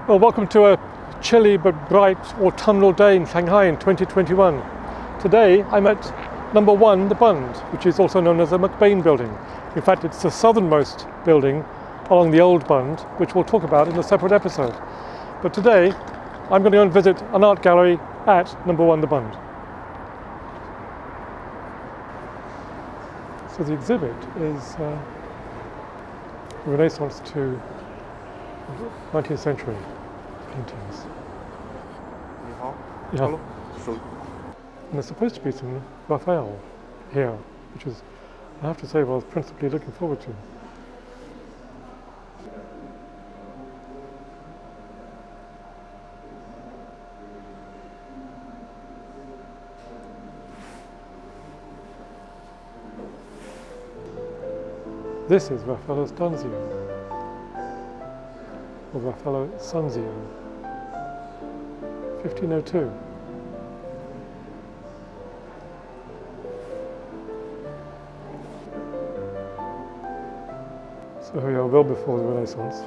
Well, welcome to a chilly but bright autumnal day in Shanghai in 2021. Today I'm at Number One the Bund, which is also known as the McBain building. In fact, it's the southernmost building along the old Bund, which we'll talk about in a separate episode. But today I'm going to go and visit an art gallery at Number One the Bund. So the exhibit is Renaissance to 19th century paintings. Yeah. Hello. And there's supposed to be some Rafael here, which is, I have to say, what I was principally looking forward to. This is Raffaello's Stanzio, or Raffaello Sanzio, 1502. So we are well before the Renaissance,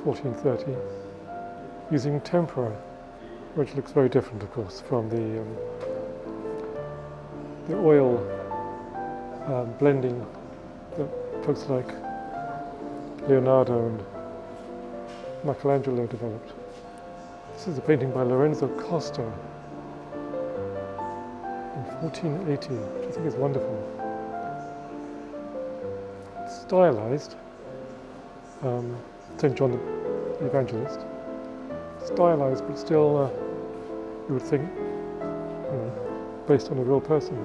1430, using tempera, which looks very different, of course, from the oil blending that folks like Leonardo and Michelangelo developed. This is a painting by Lorenzo Costa in 1480, which I think is wonderful. It's stylized, St. John the Evangelist. Stylized, but still, you would think, based on a real person.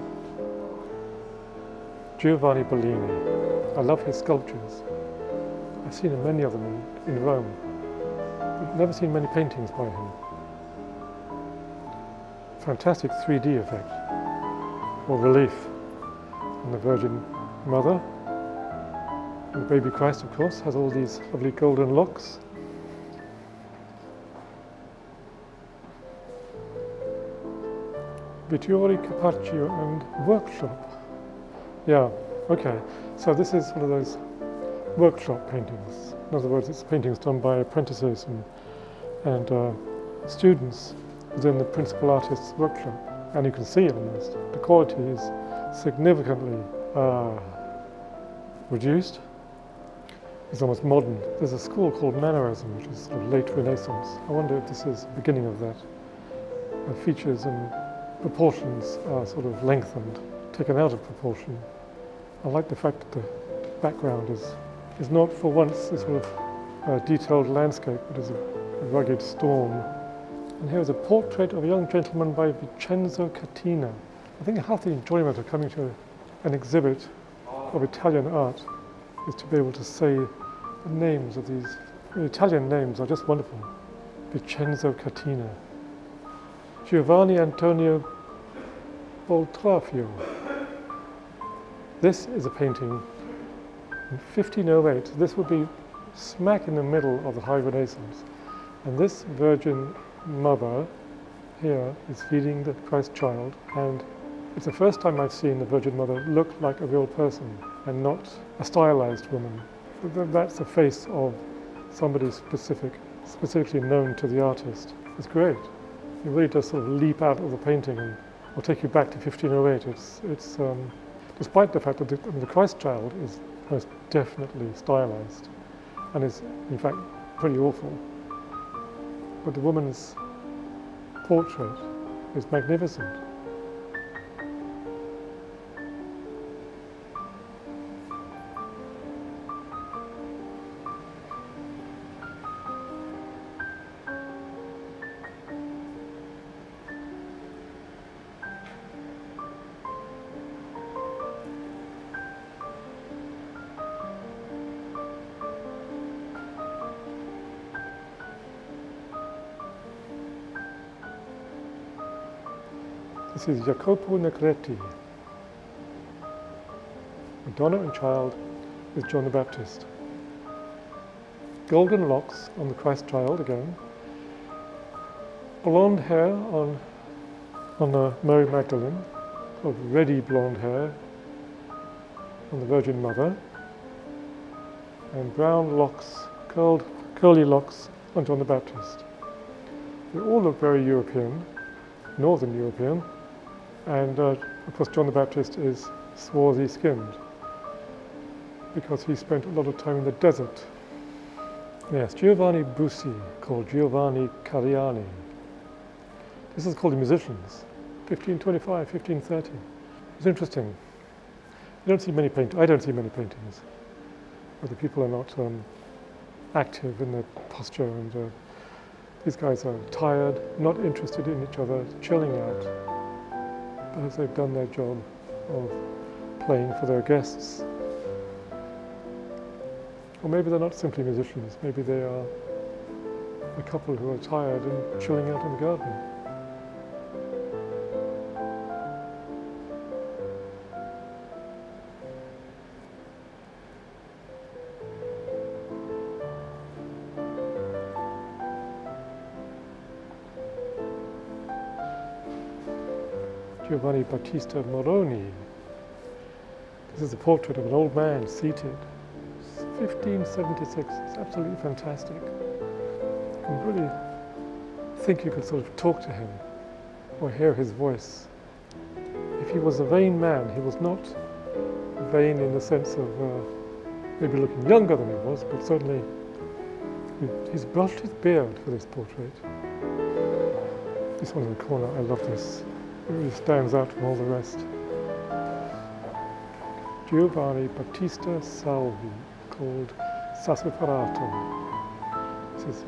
Giovanni Bellini. I love his sculptures. I've seen many of them in Rome, but never seen many paintings by him. Fantastic 3D effect, or relief on the Virgin Mother. And the baby Christ, of course, has all these lovely golden locks. Vittori, Carpaccio and workshop. Yeah, okay. So this is one of those workshop paintings. In other words, it's paintings done by apprentices and students within the principal artist's workshop. And you can see almost the quality is significantly reduced. It's almost modern. There's a school called Mannerism, which is sort of late Renaissance. I wonder if this is the beginning of that. The features and proportions are sort of lengthened, taken out of proportion. I like the fact that the background is not for once a sort of detailed landscape, but is a rugged storm. And here is a portrait of a young gentleman by Vincenzo Cattina. I think half the enjoyment of coming to an exhibit of Italian art is to be able to say the names of these. The Italian names are just wonderful. Vincenzo Cattina. Giovanni Antonio Boltraffio. This is a painting in 1508. This would be smack in the middle of the High Renaissance. And this Virgin Mother here is feeding the Christ child, and it's the first time I've seen the Virgin Mother look like a real person and not a stylized woman. That's the face of somebody specifically known to the artist. It's great. It really does sort of leap out of the painting and will take you back to 1508. It's despite the fact that the Christ child is most definitely stylized and is in fact pretty awful. But the woman's portrait is magnificent. This is Jacopo Negretti. Madonna and Child with John the Baptist. Golden locks on the Christ child again. Blonde hair on Mary Magdalene, sort of reddy blonde hair on the Virgin Mother, and brown locks, curly locks on John the Baptist. They all look very European, Northern European, and of course John the Baptist is swarthy skinned because he spent a lot of time in the desert. Yes, Giovanni Busi, called Giovanni Cariani. This is called the musicians, 1525, 1530. It's interesting. I don't see many paintings, where the people are not active in their posture, and these guys are tired, not interested in each other, chilling out, because they've done their job of playing for their guests. Or maybe they're not simply musicians, maybe they are a couple who are tired and chilling out in the garden. Giovanni Battista Moroni. This is a portrait of an old man seated. 1576. It's absolutely fantastic. You really think you could sort of talk to him or hear his voice. If he was a vain man, he was not vain in the sense of maybe looking younger than he was, but certainly he's brushed his beard for this portrait. This one in the corner, I love this. It really stands out from all the rest. Giovanni Battista Salvi, called Sassaferato. This is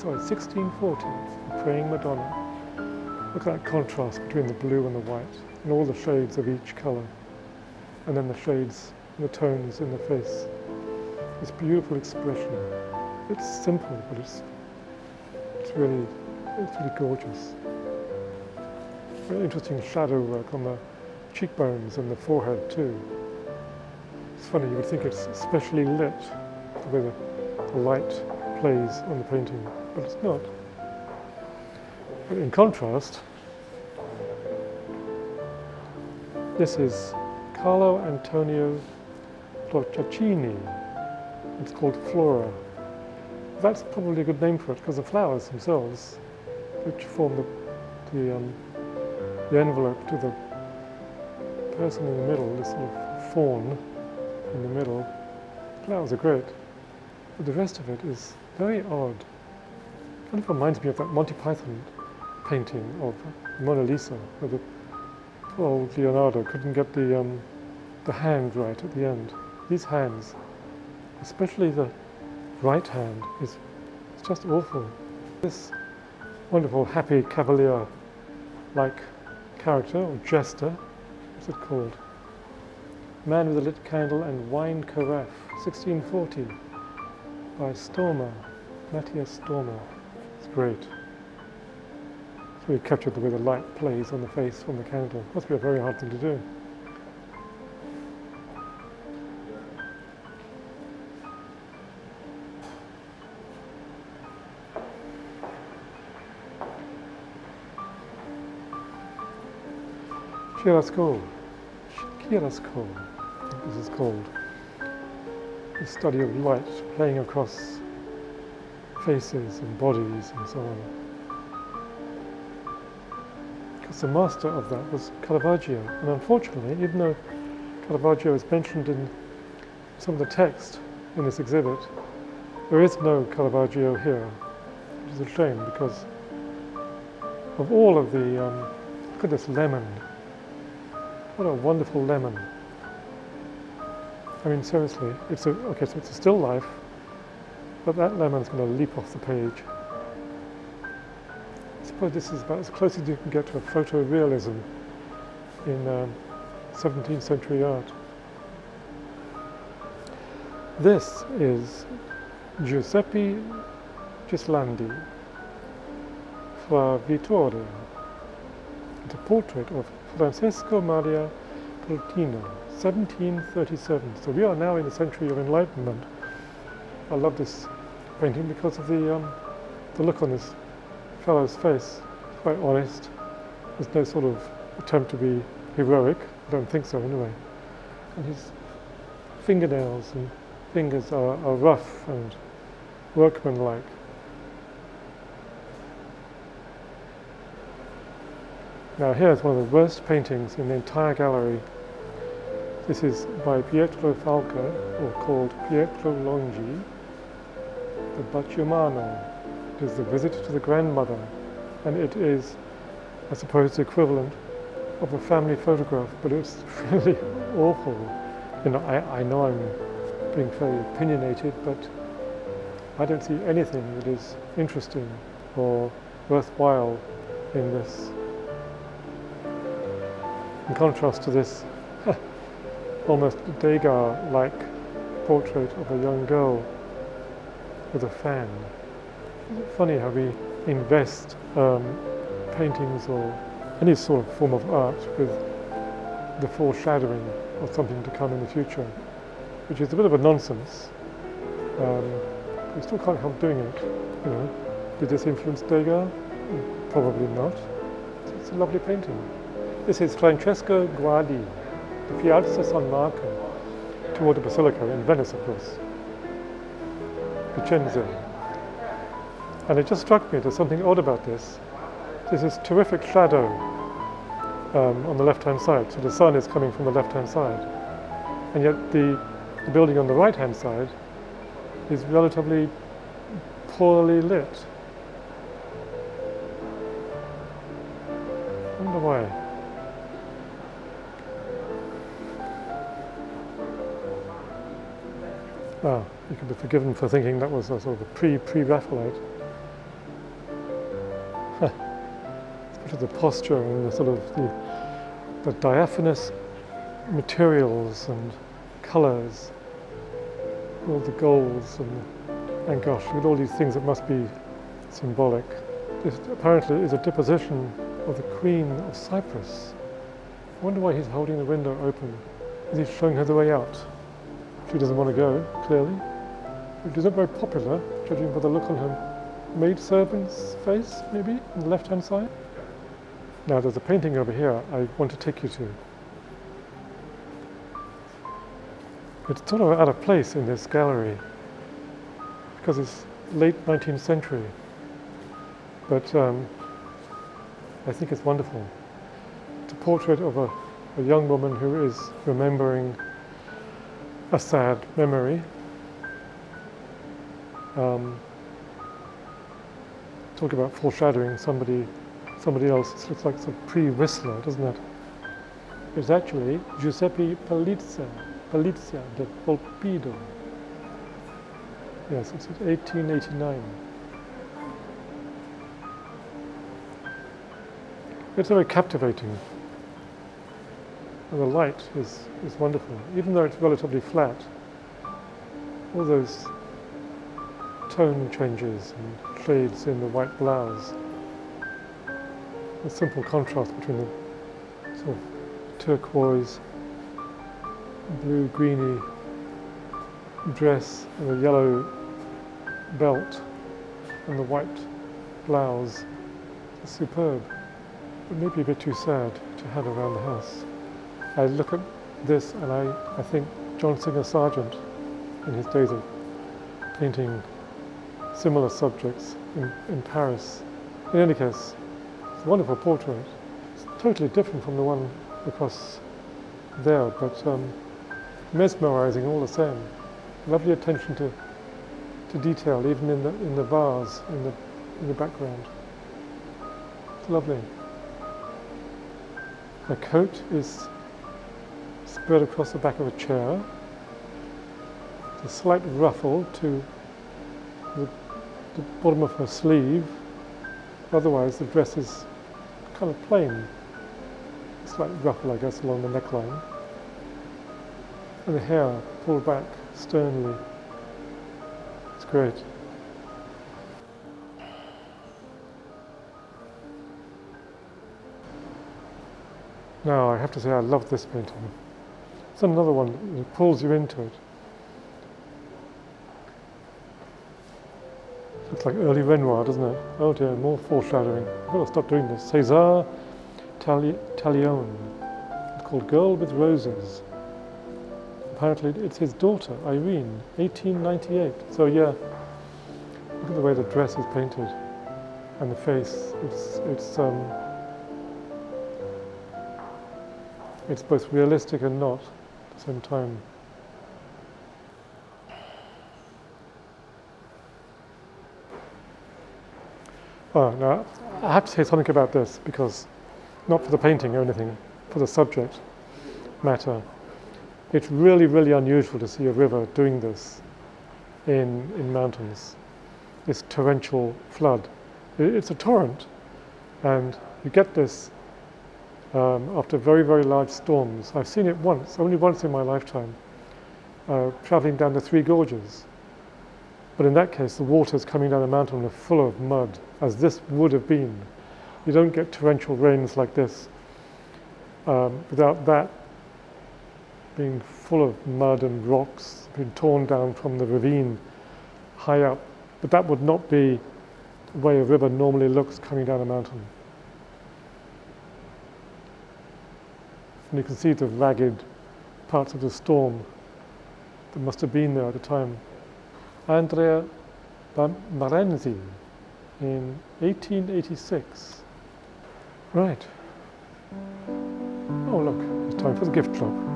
1640, the Praying Madonna. Look at that contrast between the blue and the white, and all the shades of each colour, and then the shades and the tones in the face. This beautiful expression. It's simple, but it's really gorgeous. Very interesting shadow work on the cheekbones and the forehead too. It's funny, you would think it's specially lit, the way the light plays on the painting, but it's not. But in contrast, this is Carlo Antonio Procaccini. It's called Flora. That's probably a good name for it because the flowers themselves, which form the envelope to the person in the middle, this sort of fawn in the middle. Flowers are great, but the rest of it is very odd. It kind of reminds me of that Monty Python painting of Mona Lisa, where the poor old Leonardo couldn't get the hand right at the end. These hands, especially the right hand, it's just awful. This wonderful happy cavalier-like character, or jester, what's it called? Man with a lit candle and wine carafe, 1640, by Stormer, Matthias Stormer. It's great. It's really captured the way the light plays on the face from the candle. Must be a very hard thing to do. Chiaroscuro, I think this is called. The study of light playing across faces and bodies and so on. Because the master of that was Caravaggio, and unfortunately, even though Caravaggio is mentioned in some of the text in this exhibit, there is no Caravaggio here, which is a shame because of all of the, look at this lemon. What a wonderful lemon. I mean, seriously, okay, so it's a still life, but that lemon's going to leap off the page. I suppose this is about as close as you can get to a photorealism in 17th century art. This is Giuseppe Gislandi, Fra Vittorio. It's a portrait of Francesco Maria Pertino, 1737. So we are now in the century of Enlightenment. I love this painting because of the look on this fellow's face. It's quite honest. There's no sort of attempt to be heroic. I don't think so anyway. And his fingernails and fingers are rough and workmanlike. Now here's one of the worst paintings in the entire gallery. This is by Pietro Falca, or called Pietro Longi, the Bacciumano. It is the visit to the grandmother, and it is, I suppose, the equivalent of a family photograph, but it's really awful. You know, I know I'm being very opinionated, but I don't see anything that is interesting or worthwhile in this. In contrast to this almost Degas-like portrait of a young girl with a fan. Isn't it funny how we invest paintings or any sort of form of art with the foreshadowing of something to come in the future, which is a bit of a nonsense. We still can't help doing it, you know. Did this influence Degas? Probably not. It's a lovely painting. This is Francesco Guardi, the Piazza San Marco, toward the Basilica in Venice, of course, Vicenza. And it just struck me there's something odd about this. There's this terrific shadow on the left-hand side, so the sun is coming from the left-hand side, and yet the building on the right-hand side is relatively poorly lit. I wonder why. Ah, you can be forgiven for thinking that was a sort of a pre-Raphaelite. Especially the posture and the sort of the diaphanous materials and colours, all the golds and gosh, look at all these things that must be symbolic. This apparently is a deposition of the Queen of Cyprus. I wonder why he's holding the window open. Is he showing her the way out? She doesn't want to go, clearly. Which isn't very popular, judging by the look on her maidservant's face, maybe, on the left-hand side. Now there's a painting over here I want to take you to. It's sort of out of place in this gallery because it's late 19th century, but I think it's wonderful. It's a portrait of a young woman who is remembering a sad memory. Talk about foreshadowing somebody else. It looks like some pre-Whistler, doesn't it? It's actually Giuseppe Palizia de Volpido. Yes, it's 1889. It's very captivating. And the light is wonderful. Even though it's relatively flat, all those tone changes and shades in the white blouse, a simple contrast between the sort of turquoise, blue-greeny dress and the yellow belt and the white blouse is superb, but maybe a bit too sad to have around the house. I look at this and I think John Singer Sargent in his days of painting similar subjects in Paris. In any case, it's a wonderful portrait. It's totally different from the one across there, but mesmerizing all the same. Lovely attention to detail, even in the vase in the background. It's lovely. Her coat is spread across the back of a chair. There's a slight ruffle to the bottom of her sleeve. Otherwise, the dress is kind of plain. A slight ruffle, I guess, along the neckline. And the hair pulled back sternly. It's great. Now, I have to say I love this painting. It's another one that pulls you into it. Looks like early Renoir, doesn't it? Oh dear, more foreshadowing. I've got to stop doing this. César Taglione. It's called Girl with Roses. Apparently it's his daughter, Irene, 1898. So yeah, look at the way the dress is painted and the face. It's It's both realistic and not at the same time. Oh, now, I have to say something about this, because not for the painting or anything, for the subject matter. It's really, really unusual to see a river doing this in mountains, this torrential flood. It's a torrent, and you get this after very, very large storms. I've seen it once, only once in my lifetime, traveling down the Three Gorges. But in that case, the waters coming down the mountain are full of mud, as this would have been. You don't get torrential rains like this without that being full of mud and rocks, being torn down from the ravine high up. But that would not be the way a river normally looks coming down a mountain. And you can see the ragged parts of the storm that must have been there at the time. Andrea Marenzi in 1886. Right. Oh look, it's time for the gift drop.